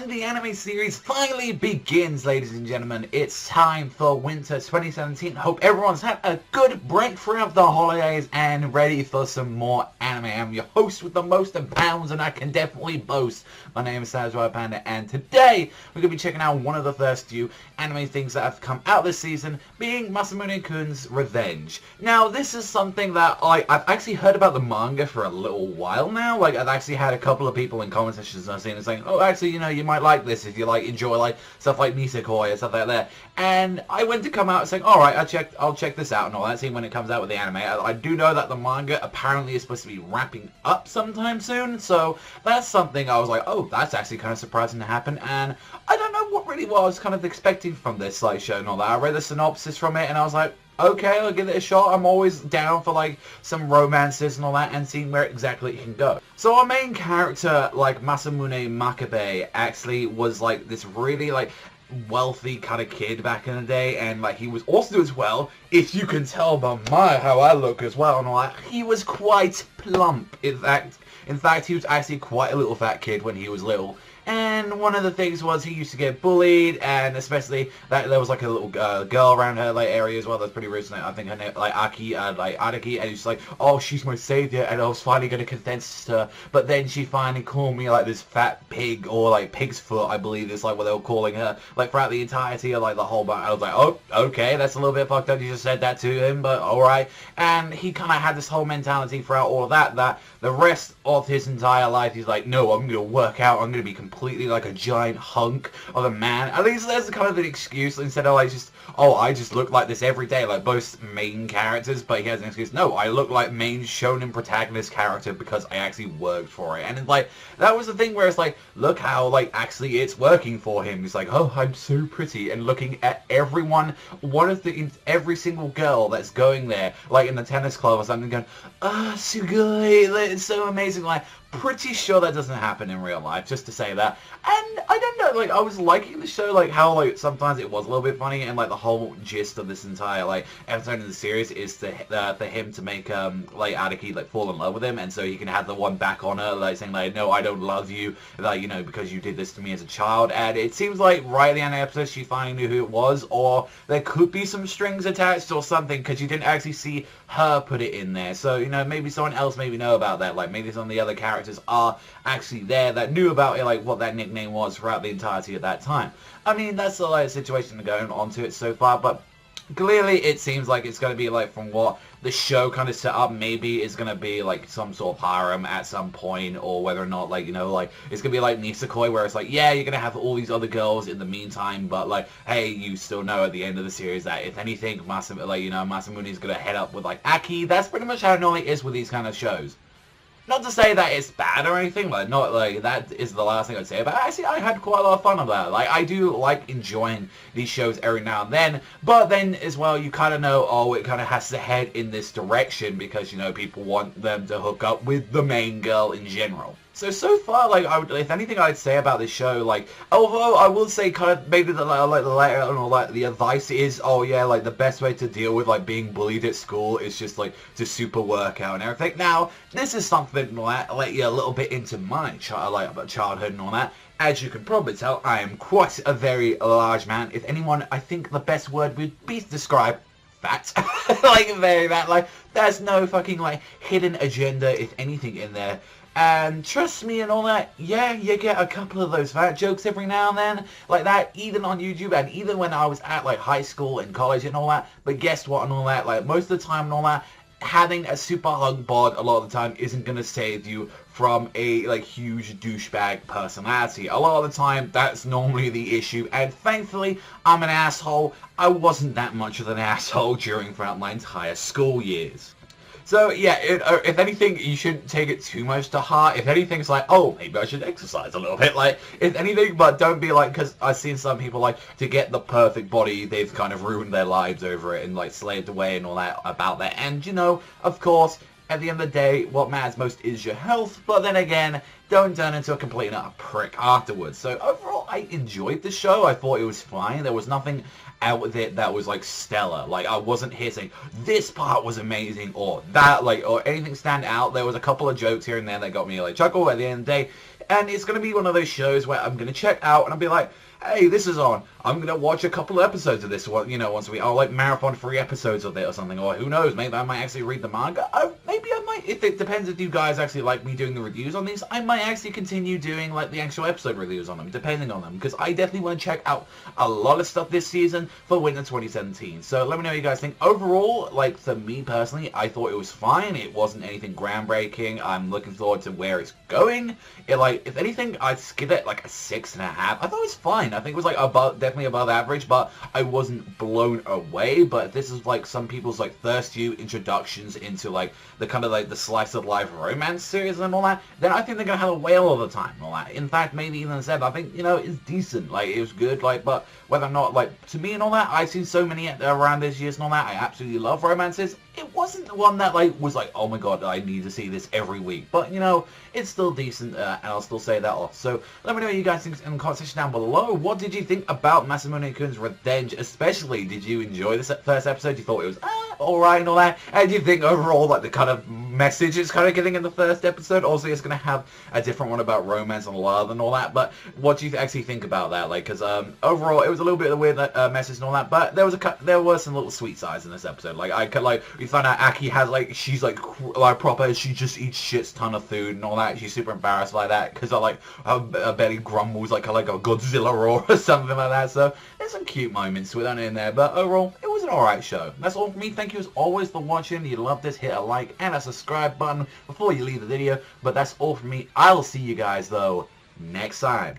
And the anime series finally begins, ladies and gentlemen. It's time for winter 2017. Hope everyone's had a good break throughout the holidays and ready for some more anime. I'm your host with the most in pounds, and I can definitely boast. My name is Savagezweipanda, and today we're going to be checking out one of the first few anime things that have come out this season, being Masamune-kun's Revenge. Now, this is something that I've actually heard about the manga for a little while now. Like, I've actually had a couple of people in comment sections I've seen saying, oh, actually, you know, you might like this if you enjoy stuff like Nisekoi and stuff like that. And I went to come out saying, all right, I'll check this out and all that, see when it comes out with the anime. I do know that the manga apparently is supposed to be wrapping up sometime soon, so that's something I was like, oh, that's actually kind of surprising to happen. And I don't know what I was kind of expecting from this show and all that. I read the synopsis from it and I was like, okay, I'll give it a shot. I'm always down for some romances and all that and seeing where exactly it can go. So our main character, Masamune Makabe, actually was this really wealthy kind of kid back in the day, and he was also as well, if you can tell by how I look as well and all that, he was quite plump. In fact, he was actually quite a little fat kid when he was little. And one of the things was he used to get bullied, and especially that there was a little girl around her area as well that's pretty recent. I think her name Araki, and he's like, oh, she's my savior, and I was finally going to confess to her, but then she finally called me this fat pig, or pig's foot, I believe is what they were calling her, throughout the entirety of the whole bunch. I was like, oh, okay, that's a little bit fucked up. You just said that to him, but alright. And he kind of had this whole mentality throughout all of that the rest of his entire life he's like, no, I'm going to work out, I'm going to be completely a giant hunk of a man. At least there's kind of an excuse instead of just, oh, I just look like this every day, both main characters, but he has an excuse, no, I look like main shonen protagonist character because I actually worked for it. And it's that was the thing where it's look how actually it's working for him. He's oh, I'm so pretty, and looking at everyone, every single girl that's going there, in the tennis club or something, going, ah, sugoi, it's so amazing. Pretty sure that doesn't happen in real life, just to say that. And I don't know, I was liking the show, how sometimes it was a little bit funny, and the whole gist of this entire episode of the series is for him to make Araki fall in love with him, and so he can have the one back on her, saying no, I don't love you, you know, because you did this to me as a child. And it seems right at the end of the episode she finally knew who it was, or there could be some strings attached or something, because you didn't actually see her put it in there. So, you know, maybe someone else maybe know about that, maybe some of the other characters are actually there that knew about it, what that nickname was throughout the entirety of that time. I mean, that's the situation going on to it so far, but clearly it seems it's going to be from what the show kind of set up, maybe it's going to be some sort of harem at some point, or whether or not it's going to be Nisekoi, where it's yeah, you're going to have all these other girls in the meantime, but hey, you still know at the end of the series that if anything, Masamune is going to head up with Aki. That's pretty much how it normally is with these kind of shows. Not to say that it's bad or anything, not that is the last thing I'd say, but actually I had quite a lot of fun with that. I do enjoying these shows every now and then, but then as well you kind of know, oh, it kind of has to head in this direction because, you know, people want them to hook up with the main girl in general. So far, if anything I'd say about this show, although I will say kind of maybe the later and all that, the advice is, oh yeah, the best way to deal with being bullied at school is just to super work out and everything. Now, this is something that let you a little bit into my childhood and all that. As you can probably tell, I am quite a very large man. If anyone, I think the best word would be to describe fat. Very fat. There's no fucking hidden agenda, if anything, in there. And trust me and all that, yeah, you get a couple of those fat jokes every now and then, that, even on YouTube, and even when I was at, high school and college and all that. But guess what and all that, most of the time and all that, having a super hug bod a lot of the time isn't going to save you from a, huge douchebag personality. A lot of the time, that's normally the issue, and thankfully, I'm an asshole. I wasn't that much of an asshole throughout my entire school years. So, yeah, if anything, you shouldn't take it too much to heart. If anything, it's oh, maybe I should exercise a little bit. If anything, but don't be because I've seen some people, to get the perfect body, they've kind of ruined their lives over it and, slaved away and all that about that. And, you know, of course, at the end of the day, what matters most is your health. But then again, don't turn into a complete and utter prick afterwards. So, overall, I enjoyed the show. I thought it was fine. There was nothing out with it that was stellar. I wasn't here saying this part was amazing or that or anything stand out. There was a couple of jokes here and there that got me chuckle. At the end of the day, And it's going to be one of those shows where I'm going to check out and I'll be like, hey, this is on. I'm going to watch a couple of episodes of this, you know, once I'll like marathon 3 episodes of it or something, or who knows, maybe I might actually read the manga. Maybe I might, if it depends if you guys actually like me doing the reviews on these, I might actually continue doing like the actual episode reviews on them, depending on them, because I definitely want to check out a lot of stuff this season for winter 2017. So let me know what you guys think. Overall, like for me personally, I thought it was fine. It wasn't anything groundbreaking. I'm looking forward to where it's going. It, like, if anything, I'd give it like a 6.5. I thought it was fine. I think it was like definitely above average, but I wasn't blown away. But this is like some people's like first few introductions into like the kind of like the slice of life romance series and all that. Then I think they're gonna have a whale of the time and all that. In fact, maybe even said, I think, you know, it's decent. Like, it was good. Like, but whether or not, like, to me and all that, I've seen so many around this year and all that. I absolutely love romances. It wasn't the one that like was like, oh my god, I need to see this every week. But, you know, it's still decent, and I'll still say that off. So let me know what you guys think in the comment section down below. What did you think about Masamune-kun's Revenge? Especially, did you enjoy this first episode? You thought it was alright and all that? And do you think overall, like, the kind of message it's kind of getting in the first episode? Also, it's going to have a different one about romance and love and all that. But what do you actually think about that? Like, because overall, it was a little bit of a weird message and all that. But there were some little sweet sides in this episode. Like, I could, like, we find out Aki has, like, she's like proper, she just eats shit ton of food and all that. She's super embarrassed by that because her belly grumbles like a Godzilla roar or something like that. So there's some cute moments with that in there. But overall, it was an alright show. That's all from me. Thank you as always for watching. If you love this, hit a like and a subscribe button before you leave the video. But that's all from me. I'll see you guys though next time.